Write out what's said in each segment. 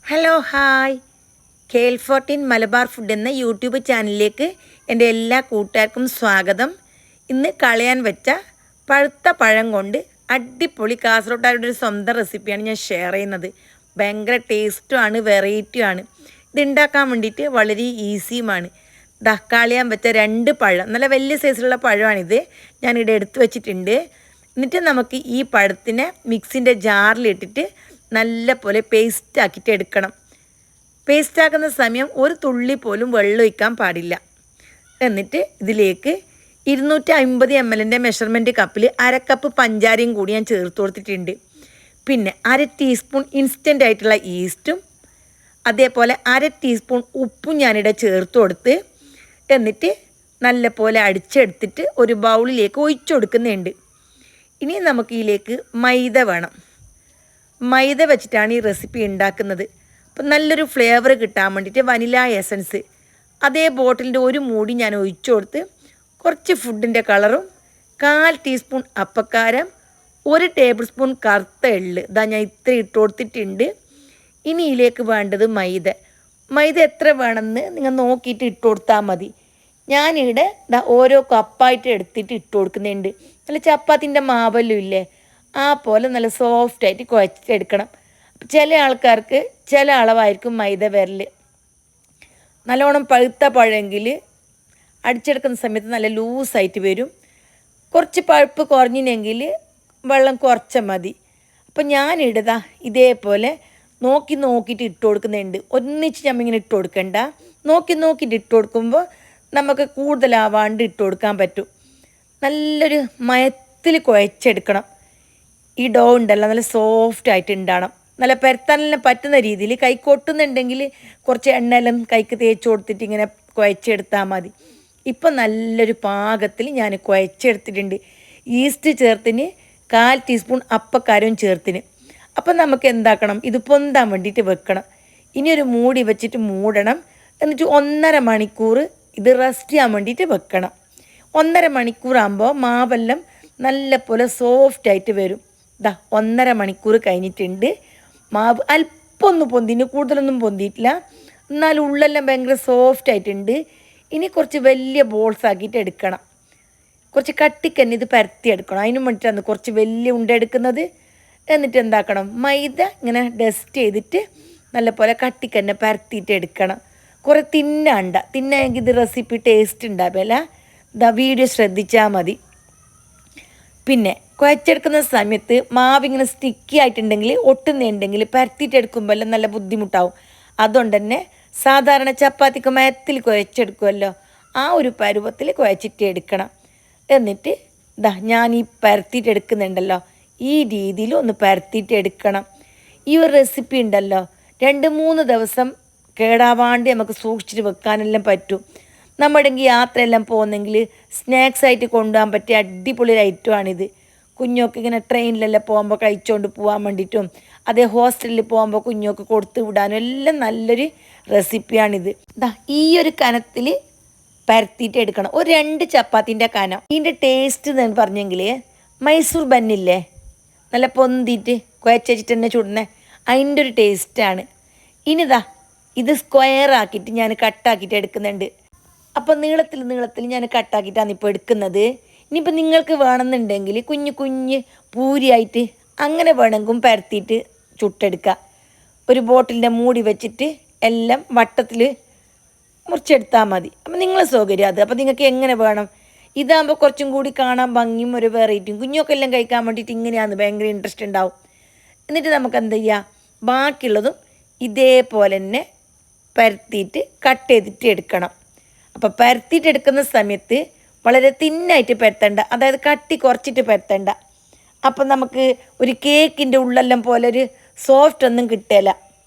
Hello hi KL14 Malabar food എന്ന YouTube ചാനലിലേക്ക് എൻ്റെ എല്ലാ കൂട്ടുകാർക്കും സ്വാഗതം. ഇന്ന് കളയാൻ വെച്ച പഴുത്ത പഴം കൊണ്ട് അടിപൊളി കാസർഗോഡുകാരുടെ ഒരു സ്വന്തം റെസിപ്പിയാണ് ഞാൻ ഷെയർ ചെയ്യുന്നത്. ഭയങ്കര ടേസ്റ്റുമാണ്, വെറൈറ്റിയുമാണ്. ഇതുണ്ടാക്കാൻ വേണ്ടിയിട്ട് വളരെ ഈസിയുമാണ്. കളയാൻ വെച്ച 2 പഴം, നല്ല വലിയ സൈസിലുള്ള പഴമാണിത്, ഞാനിവിടെ എടുത്തു വെച്ചിട്ടുണ്ട്. എന്നിട്ട് നമുക്ക് ഈ പഴത്തിനെ മിക്സിൻ്റെ ജാറിലിട്ടിട്ട് നല്ല പോലെ പേസ്റ്റ് ആക്കിയിട്ട് എടുക്കണം. പേസ്റ്റ് ആക്കുന്ന സമയം ഒരു തുള്ളി പോലും വെള്ളം ഒഴിക്കാൻ പാടില്ല. എന്നിട്ട് ഇതിലേക്ക് 250 ml മെഷർമെൻറ്റ് കപ്പിൽ 1/2 കപ്പ് പഞ്ചാരയും കൂടി ഞാൻ ചേർത്ത് കൊടുത്തിട്ടുണ്ട്. പിന്നെ 1/2 ടീസ്പൂൺ ഇൻസ്റ്റൻ്റ് ആയിട്ടുള്ള ഈസ്റ്റും അതേപോലെ 1/2 ടീസ്പൂൺ ഉപ്പും ഞാനിവിടെ ചേർത്ത് കൊടുത്ത് എന്നിട്ട് നല്ല പോലെ അടിച്ചെടുത്തിട്ട് ഒരു ബൗളിലേക്ക് ഒഴിച്ചു കൊടുക്കുന്നുണ്ട്. ഇനി നമുക്ക് ഇതിലേക്ക് മൈദ വേണം. മൈദ വെച്ചിട്ടാണ് ഈ റെസിപ്പി ഉണ്ടാക്കുന്നത്. അപ്പം നല്ലൊരു ഫ്ലേവർ കിട്ടാൻ വേണ്ടിയിട്ട് വനില എസൻസ് അതേ ബോട്ടിലിൻ്റെ ഒരു മൂടി ഞാൻ ഒഴിച്ചു കൊടുത്ത് കുറച്ച് ഫുഡിൻ്റെ കളറും 1/4 ടീസ്പൂൺ അപ്പക്കാരം 1 ടേബിൾ സ്പൂൺ കറുത്ത എള്ള് ഞാൻ ഇത്ര ഇട്ട് കൊടുത്തിട്ടുണ്ട്. ഇനി ഇതിലേക്ക് വേണ്ടത് മൈദ എത്ര വേണമെന്ന് നിങ്ങൾ നോക്കിയിട്ട് ഇട്ട് കൊടുത്താൽ മതി. ഞാനിവിടെ ഓരോ കപ്പായിട്ട് എടുത്തിട്ട് ഇട്ട് കൊടുക്കുന്നുണ്ട്. നല്ല ചപ്പാത്തിൻ്റെ മാവെല്ലാം ഇല്ലേ, ആ പോലെ നല്ല സോഫ്റ്റായിട്ട് കുഴച്ചെടുക്കണം. ചില ആൾക്കാർക്ക് ചില അളവായിരിക്കും മൈദ വരൽ. നല്ലോണം പഴുത്ത പഴമെങ്കിൽ അടിച്ചെടുക്കുന്ന സമയത്ത് നല്ല ലൂസായിട്ട് വരും. കുറച്ച് പഴുപ്പ് കുറഞ്ഞിനെങ്കിൽ വെള്ളം കുറച്ച മതി. അപ്പം ഞാനിടുക ഇതേപോലെ നോക്കിയിട്ട് ഇട്ട് കൊടുക്കുന്നുണ്ട്. ഒന്നിച്ച് നമ്മിങ്ങനെ ഇട്ട് കൊടുക്കണ്ട, നോക്കിയിട്ട് ഇട്ട് കൊടുക്കുമ്പോൾ നമുക്ക് കൂടുതലാവാണ്ട് ഇട്ട് കൊടുക്കാൻ പറ്റും. നല്ലൊരു മയത്തിൽ കുഴച്ചെടുക്കണം. ഈ ഡോ ഉണ്ടല്ലോ നല്ല സോഫ്റ്റായിട്ട് ഉണ്ടാവണം. നല്ല പരത്താനെല്ലാം പറ്റുന്ന രീതിയിൽ കൈ കൊട്ടുന്നുണ്ടെങ്കിൽ കുറച്ച് എണ്ണയെല്ലാം കൈക്ക് തേച്ച് കൊടുത്തിട്ട് ഇങ്ങനെ കുഴച്ചെടുത്താൽ മതി. ഇപ്പം നല്ലൊരു പാകത്തിൽ ഞാൻ കുഴച്ചെടുത്തിട്ടുണ്ട്. ഈസ്റ്റ് ചേർത്തിന് 1/4 ടീസ്പൂൺ അപ്പക്കാരവും ചേർത്തിന്. അപ്പം നമുക്ക് എന്താക്കണം, ഇത് പൊന്താൻ വേണ്ടിയിട്ട് വെക്കണം. ഇനി ഒരു മൂടി വെച്ചിട്ട് മൂടണം. എന്നിട്ട് 1.5 മണിക്കൂർ ഇത് റെസ്റ്റ് ചെയ്യാൻ വേണ്ടിയിട്ട് വെക്കണം. 1.5 മണിക്കൂറാകുമ്പോൾ മാവെല്ലാം നല്ല പോലെ സോഫ്റ്റായിട്ട് വരും. 1.5 മണിക്കൂർ കഴിഞ്ഞിട്ടുണ്ട്. മാവ് അല്പം ഒന്ന് പൊന്തിന്, കൂടുതലൊന്നും പൊന്തിയിട്ടില്ല, എന്നാലും ഉള്ളെല്ലാം ഭയങ്കര സോഫ്റ്റായിട്ടുണ്ട്. ഇനി കുറച്ച് വലിയ ബോൾസ് ആക്കിയിട്ട് എടുക്കണം. കുറച്ച് കട്ടിക്ക് തന്നെ ഇത് പരത്തിയെടുക്കണം. അതിനും വേണ്ടിയിട്ടാണ് കുറച്ച് വലിയ ഉണ്ട എടുക്കുന്നത്. എന്നിട്ട് എന്താക്കണം, മൈദ ഇങ്ങനെ ഡസ്റ്റ് ചെയ്തിട്ട് നല്ല പോലെ കട്ടിക്ക് തന്നെ പരത്തിയിട്ട് എടുക്കണം. കുറേ തിന്നായെങ്കിൽ ഇത് റെസിപ്പി ടേസ്റ്റ് ഉണ്ടാവില്ല. വീഡിയോ ശ്രദ്ധിച്ചാൽ മതി. പിന്നെ കുഴച്ചെടുക്കുന്ന സമയത്ത് മാവിങ്ങനെ സ്റ്റിക്കി ആയിട്ടുണ്ടെങ്കിൽ ഒട്ടുന്നുണ്ടെങ്കിൽ പരത്തിയിട്ടെടുക്കുമ്പോൾ എല്ലാം നല്ല ബുദ്ധിമുട്ടാവും. അതുകൊണ്ട് തന്നെ സാധാരണ ചപ്പാത്തിക്ക് മയത്തിൽ കുഴച്ചെടുക്കുമല്ലോ, ആ ഒരു പരുവത്തിൽ കുഴച്ചിട്ട് എടുക്കണം. എന്നിട്ട് ഞാൻ ഈ പരത്തിയിട്ടെടുക്കുന്നുണ്ടല്ലോ, ഈ രീതിയിൽ ഒന്ന് പരത്തിയിട്ടെടുക്കണം. ഈ ഒരു റെസിപ്പി ഉണ്ടല്ലോ 2-3 ദിവസം കേടാവാണ്ട് നമുക്ക് സൂക്ഷിച്ചിട്ട് വെക്കാനെല്ലാം പറ്റും. നമ്മുടെ യാത്രയെല്ലാം പോകുന്നെങ്കിൽ സ്നാക്സ് ആയിട്ട് കൊണ്ടുപോകാൻ പറ്റിയ അടിപൊളി ഒരു ഐറ്റമാണിത്. കുഞ്ഞോക്ക് ഇങ്ങനെ ട്രെയിനിലെല്ലാം പോകുമ്പോൾ കഴിച്ചുകൊണ്ട് പോകാൻ വേണ്ടിയിട്ടും അതേ ഹോസ്റ്റലിൽ പോകുമ്പോൾ കുഞ്ഞോക്ക് കൊടുത്തു വിടാനും എല്ലാം നല്ലൊരു റെസിപ്പിയാണിത്. ഈ ഒരു കനത്തിൽ പരത്തിയിട്ട് എടുക്കണം. ഒരു 2 ചപ്പാത്തിൻ്റെ കനം. ഇതിൻ്റെ ടേസ്റ്റ് എന്ന് പറഞ്ഞെങ്കിൽ മൈസൂർ ബന്നില്ലേ, നല്ല പൊന്തിയിട്ട് കുഴച്ചിട്ട് തന്നെ ചുടുന്നേ, അതിൻ്റെ ഒരു ടേസ്റ്റാണ്. ഇനിതാ ഇത് സ്ക്വയർ ആക്കിയിട്ട് ഞാൻ കട്ടാക്കിയിട്ട് എടുക്കുന്നുണ്ട്. അപ്പോൾ നീളത്തിൽ ഞാൻ കട്ടാക്കിയിട്ടാണ് ഇപ്പോൾ എടുക്കുന്നത്. ഇനിയിപ്പോൾ നിങ്ങൾക്ക് വേണമെന്നുണ്ടെങ്കിൽ കുഞ്ഞ് പൂരിയായിട്ട് അങ്ങനെ വേണമെങ്കിലും പരത്തിയിട്ട് ചുട്ടെടുക്കുക. ഒരു ബോട്ടിലിൻ്റെ മൂടി വെച്ചിട്ട് എല്ലാം വട്ടത്തിൽ മുറിച്ചെടുത്താൽ മതി. അപ്പോൾ നിങ്ങളെ സൗകര്യം അത്. അപ്പോൾ നിങ്ങൾക്ക് എങ്ങനെ വേണം, ഇതാകുമ്പോൾ കുറച്ചും കൂടി കാണാൻ ഭംഗിയും ഒരു വെറൈറ്റിയും, കുഞ്ഞൊക്കെ എല്ലാം കഴിക്കാൻ വേണ്ടിയിട്ട് ഇങ്ങനെയാണ് ഭയങ്കര ഇൻട്രസ്റ്റ് ഉണ്ടാവും. എന്നിട്ട് നമുക്ക് എന്ത് ചെയ്യുക, ബാക്കിയുള്ളതും ഇതേപോലെ തന്നെ പരത്തിയിട്ട് കട്ട് ചെയ്തിട്ട് എടുക്കണം. അപ്പോൾ പരത്തിയിട്ടെടുക്കുന്ന സമയത്ത് വളരെ തിന്നായിട്ട് പരത്തണ്ട, അതായത് കട്ടി കുറച്ചിട്ട് പരത്തണ്ട. അപ്പം നമുക്ക് ഒരു കേക്കിൻ്റെ ഉള്ളെല്ലാം പോലെ ഒരു സോഫ്റ്റ് ഒന്നും കിട്ടില്ല.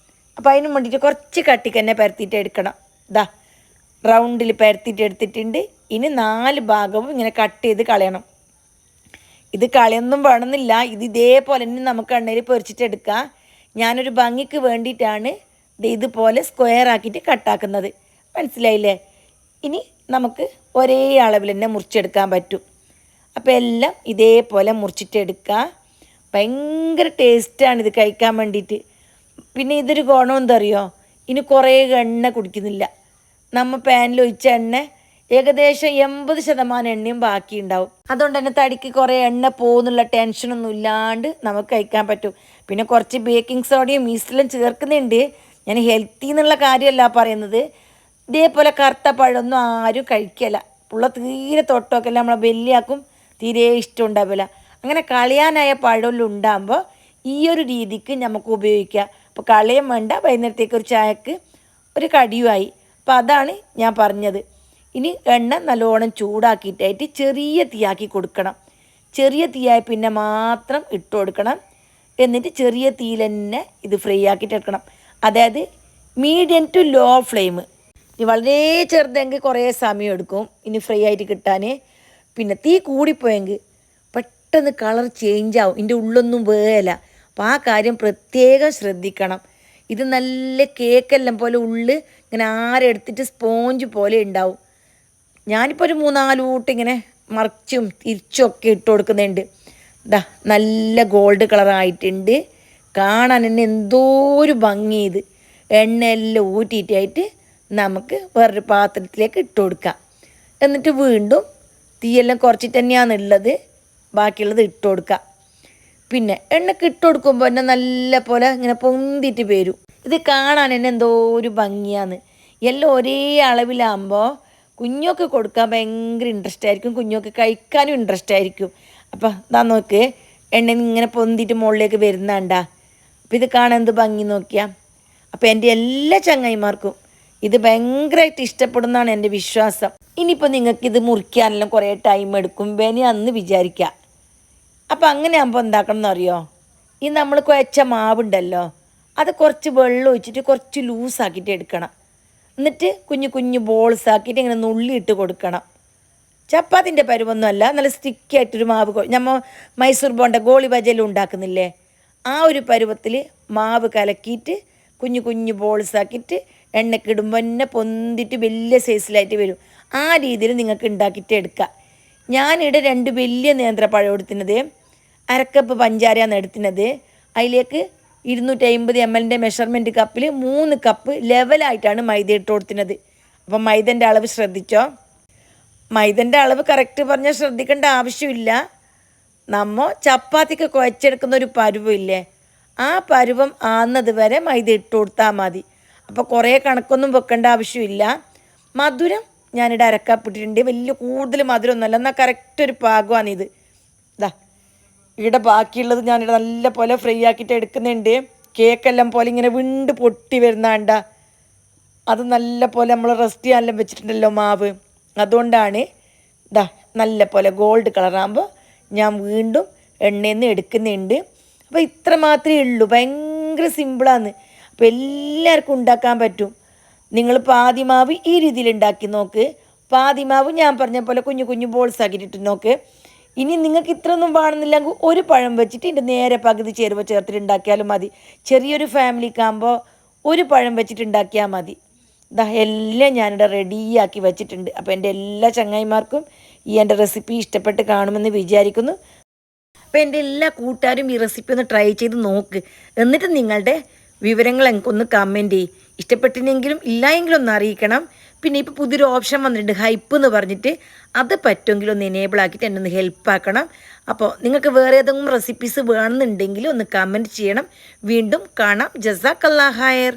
അപ്പോൾ അതിന് വേണ്ടിയിട്ട് കുറച്ച് കട്ടിക്ക് തന്നെ പരത്തിയിട്ട് എടുക്കണം. റൗണ്ടിൽ പരത്തിയിട്ട് എടുത്തിട്ടുണ്ട്. ഇനി 4 ഭാഗവും ഇങ്ങനെ കട്ട് ചെയ്ത് കളയണം. ഇത് കളയൊന്നും വേണമെന്നില്ല, ഇത് ഇതേപോലെ തന്നെ നമുക്ക് എണ്ണയിൽ പൊരിച്ചിട്ടെടുക്കാം. ഞാനൊരു ഭംഗിക്ക് വേണ്ടിയിട്ടാണ് ഇതുപോലെ സ്ക്വയർ ആക്കിയിട്ട് കട്ടാക്കുന്നത്. മനസ്സിലായില്ലേ? ഇനി നമുക്ക് ഒരേ അളവിൽ തന്നെ മുറിച്ചെടുക്കാൻ പറ്റും. അപ്പോൾ എല്ലാം ഇതേപോലെ മുറിച്ചിട്ടെടുക്കുക. ഭയങ്കര ടേസ്റ്റാണ് ഇത് കഴിക്കാൻ വേണ്ടിയിട്ട്. പിന്നെ ഇതൊരു ഗുണം എന്തറിയോ, ഇനി കുറേ എണ്ണ കുടിക്കുന്നില്ല. നമ്മൾ പാനിൽ ഒഴിച്ച എണ്ണ ഏകദേശം 80% എണ്ണയും ബാക്കി ഉണ്ടാവും. അതുകൊണ്ട് തന്നെ തടിക്ക് കുറേ എണ്ണ പോകുന്നുള്ള ടെൻഷനൊന്നും ഇല്ലാണ്ട് നമുക്ക് കഴിക്കാൻ പറ്റും. പിന്നെ കുറച്ച് ബേക്കിംഗ് സോഡയും ഈസ്റ്റിലും ചേർക്കുന്നുണ്ട്. ഞാൻ ഹെൽത്തി എന്നുള്ള കാര്യമല്ല പറയുന്നത്. ഇതേപോലെ കറുത്ത പഴമൊന്നും ആരും കഴിക്കില്ല. പുള്ള തീരെ തൊട്ടൊക്കെല്ലാം നമ്മളെ വലിയാക്കും തീരെ ഇഷ്ടം ഉണ്ടാവില്ല. അങ്ങനെ കളയാനായ പഴമെല്ലാം ഉണ്ടാകുമ്പോൾ ഈ ഒരു രീതിക്ക് നമുക്ക് ഉപയോഗിക്കാം. അപ്പോൾ കളയും വേണ്ട, വൈകുന്നേരത്തേക്ക് ഒരു ചായക്ക് ഒരു കടിയുമായി. അപ്പോൾ അതാണ് ഞാൻ പറഞ്ഞത്. ഇനി എണ്ണ നല്ലോണം ചൂടാക്കിയിട്ടായിട്ട് ചെറിയ തീയാക്കി കൊടുക്കണം. ചെറിയ തീയായി പിന്നെ മാത്രം ഇട്ട് കൊടുക്കണം. എന്നിട്ട് ചെറിയ തീയിൽ തന്നെ ഇത് ഫ്രൈ ആക്കിയിട്ട് എടുക്കണം. അതായത് മീഡിയം ടു ലോ ഫ്ലെയിം. ഇനി വളരെ ചെറുതെങ്കിൽ കുറേ സമയം എടുക്കും ഇനി ഫ്രൈ ആയിട്ട് കിട്ടാൻ. പിന്നെ തീ കൂടിപ്പോയെങ്കിൽ പെട്ടെന്ന് കളർ ചേഞ്ച് ആവും, ഇതിൻ്റെ ഉള്ളൊന്നും വേല. അപ്പോൾ ആ കാര്യം പ്രത്യേകം ശ്രദ്ധിക്കണം. ഇത് നല്ല കേക്കെല്ലാം പോലെ ഉള്ളു ഇങ്ങനെ ആരെടുത്തിട്ട് സ്പോഞ്ച് പോലെ ഉണ്ടാവും. ഞാനിപ്പോൾ ഒരു 3-4 കൂട്ട് ഇങ്ങനെ മറിച്ചും തിരിച്ചും ഒക്കെ ഇട്ട് കൊടുക്കുന്നുണ്ട്. ഇതാ നല്ല ഗോൾഡ് കളറായിട്ടുണ്ട്. കാണാൻ തന്നെ എന്തോ ഒരു ഭംഗി. ഇത് എണ്ണയെല്ലാം ഊറ്റിയിട്ടായിട്ട് നമുക്ക് വേറൊരു പാത്രത്തിലേക്ക് ഇട്ട് കൊടുക്കാം. എന്നിട്ട് വീണ്ടും തീയെല്ലാം കുറച്ചിട്ട് തന്നെയാണുള്ളത്, ബാക്കിയുള്ളത് ഇട്ട് കൊടുക്കാം. പിന്നെ എണ്ണക്ക് ഇട്ട് കൊടുക്കുമ്പോൾ തന്നെ നല്ല പോലെ ഇങ്ങനെ പൊന്തിയിട്ട് വരും. ഇത് കാണാൻ തന്നെ എന്തോ ഒരു ഭംഗിയാണ്. എല്ലാം ഒരേ അളവിലാകുമ്പോൾ കുഞ്ഞൊക്കെ കൊടുക്കാൻ ഭയങ്കര ഇൻട്രസ്റ്റ് ആയിരിക്കും, കുഞ്ഞൊക്കെ കഴിക്കാനും ഇൻട്രസ്റ്റ് ആയിരിക്കും. അപ്പം ഇതാ നോക്ക്, എണ്ണ ഇങ്ങനെ പൊന്തിയിട്ട് മുകളിലേക്ക് വരുന്നുണ്ടാ. അപ്പം ഇത് കാണാൻ എന്ത് ഭംഗി നോക്കിയാൽ. അപ്പം എൻ്റെ എല്ലാ ചങ്ങായിമാർക്കും ഇത് ഭയങ്കരമായിട്ട് ഇഷ്ടപ്പെടുന്നതാണ് എൻ്റെ വിശ്വാസം. ഇനിയിപ്പോൾ നിങ്ങൾക്കിത് മുറിക്കാനെല്ലാം കുറേ ടൈം എടുക്കും വേണമെന്ന് വിചാരിക്കുക. അപ്പം അങ്ങനെ ആകുമ്പോൾ എന്താക്കണം എന്നറിയോ, ഈ നമ്മൾ കുഴച്ച മാവുണ്ടല്ലോ അത് കുറച്ച് വെള്ളം ഒഴിച്ചിട്ട് കുറച്ച് ലൂസാക്കിയിട്ട് എടുക്കണം. എന്നിട്ട് കുഞ്ഞു കുഞ്ഞു ബോൾസ് ആക്കിയിട്ട് ഇങ്ങനെ നുള്ളിയിട്ട് കൊടുക്കണം. ചപ്പാത്തിൻ്റെ പരുവൊന്നുമല്ല, നല്ല സ്റ്റിക്കായിട്ടൊരു മാവ്. നമ്മൾ മൈസൂർ ബോണ്ട ഗോളി ബജലും ഉണ്ടാക്കുന്നില്ലേ, ആ ഒരു പരുവത്തിൽ മാവ് കലക്കിയിട്ട് കുഞ്ഞു കുഞ്ഞു ബോൾസ് ആക്കിയിട്ട് എണ്ണക്കിടുമ്പോൾ തന്നെ പൊന്തിട്ട് വലിയ സൈസിലായിട്ട് വരും. ആ രീതിയിൽ നിങ്ങൾക്ക് ഉണ്ടാക്കിയിട്ട് എടുക്കാം. ഞാനിവിടെ 2 വലിയ നേന്ത്രപ്പഴം എടുക്കുന്നത്, 1/2 കപ്പ് പഞ്ചാരയാണ് എടുക്കുന്നത്. അതിലേക്ക് 250 ml മെഷർമെൻറ്റ് കപ്പിൽ 3 കപ്പ് ലെവലായിട്ടാണ് മൈദ ഇട്ട് കൊടുക്കുന്നത്. അപ്പം മൈദൻ്റെ അളവ് ശ്രദ്ധിച്ചോ. മൈദൻ്റെ അളവ് കറക്റ്റ് പറഞ്ഞാൽ ശ്രദ്ധിക്കേണ്ട ആവശ്യമില്ല. നമ്മൾ ചപ്പാത്തിക്ക് കുഴച്ചെടുക്കുന്ന ഒരു പരുവമില്ലേ, ആ പരുവം ആകുന്നത് വരെ മൈദ ഇട്ട് കൊടുത്താൽ മതി. അപ്പോൾ കുറേ കണക്കൊന്നും വെക്കേണ്ട ആവശ്യമില്ല. മധുരം ഞാനിവിടെ 1/2 കപ്പ് ഇട്ടിട്ടുണ്ട്. വലിയ കൂടുതൽ മധുരമൊന്നുമല്ല, എന്നാൽ കറക്റ്റ് ഒരു പാകമാണിത്. ഇതാ ഇവിടെ ബാക്കിയുള്ളത് ഞാനിവിടെ നല്ല പോലെ ഫ്രൈ ആക്കിയിട്ട് എടുക്കുന്നുണ്ട്. കേക്കെല്ലാം പോലെ ഇങ്ങനെ വിണ്ട് പൊട്ടി വരുന്നാണ്ട. അത് നല്ല പോലെ നമ്മൾ റെസ്റ്റ് ചെയ്യാനെല്ലാം വെച്ചിട്ടുണ്ടല്ലോ മാവ്, അതുകൊണ്ടാണ്. ഇതാ നല്ല പോലെ ഗോൾഡ് കളറാകുമ്പോൾ ഞാൻ വീണ്ടും എണ്ണയിൽ നിന്ന് എടുക്കുന്നുണ്ട്. അപ്പോൾ ഇത്ര മാത്രമേ ഉള്ളൂ, ഭയങ്കര സിമ്പിളാണ്. അപ്പോൾ എല്ലാവർക്കും ഉണ്ടാക്കാൻ പറ്റും. നിങ്ങൾ പാതിമാവ് ഈ രീതിയിൽ ഉണ്ടാക്കി നോക്ക്. പാതിമാവ് ഞാൻ പറഞ്ഞ പോലെ കുഞ്ഞു കുഞ്ഞു ബോൾസ് ആക്കിയിട്ട് നോക്ക്. ഇനി നിങ്ങൾക്ക് ഇത്രയൊന്നും വേണമെന്നില്ലെങ്കിൽ ഒരു പഴം വെച്ചിട്ട് ഇതിൻ്റെ നേരെ പകുതി ചേരുവ ചേർത്തിട്ട് ഉണ്ടാക്കിയാലും മതി. ചെറിയൊരു ഫാമിലിക്കാകുമ്പോൾ ഒരു പഴം വെച്ചിട്ട് ഉണ്ടാക്കിയാൽ മതി. ഇതാ എല്ലാം ഞാനിവിടെ റെഡിയാക്കി വെച്ചിട്ടുണ്ട്. അപ്പോൾ എൻ്റെ എല്ലാ ചങ്ങായിമാർക്കും ഈ എൻ്റെ റെസിപ്പി ഇഷ്ടപ്പെട്ട് കാണുമെന്ന് വിചാരിക്കുന്നു. അപ്പോൾ എൻ്റെ എല്ലാ കൂട്ടുകാരും ഈ റെസിപ്പി ഒന്ന് ട്രൈ ചെയ്ത് നോക്ക്. എന്നിട്ട് നിങ്ങളുടെ വിവരങ്ങൾ എനിക്കൊന്ന് കമൻറ്റ് ചെയ്യും. ഇഷ്ടപ്പെട്ടില്ലെങ്കിലും ഇല്ലായെങ്കിലും ഒന്ന് അറിയിക്കണം. പിന്നെ ഇപ്പോൾ പുതിയൊരു ഓപ്ഷൻ വന്നിട്ടുണ്ട്, ഹൈപ്പ് എന്ന് പറഞ്ഞിട്ട്. അത് പറ്റുമെങ്കിലും ഒന്ന് എനേബിൾ ആക്കിയിട്ട് എന്നെ ഒന്ന് ഹെൽപ്പാക്കണം. അപ്പോൾ നിങ്ങൾക്ക് വേറെ ഏതെങ്കിലും റെസിപ്പീസ് വേണമെന്നുണ്ടെങ്കിൽ ഒന്ന് കമൻറ്റ് ചെയ്യണം. വീണ്ടും കാണാം. ജസാക്കല്ലാഹ് ഖൈർ.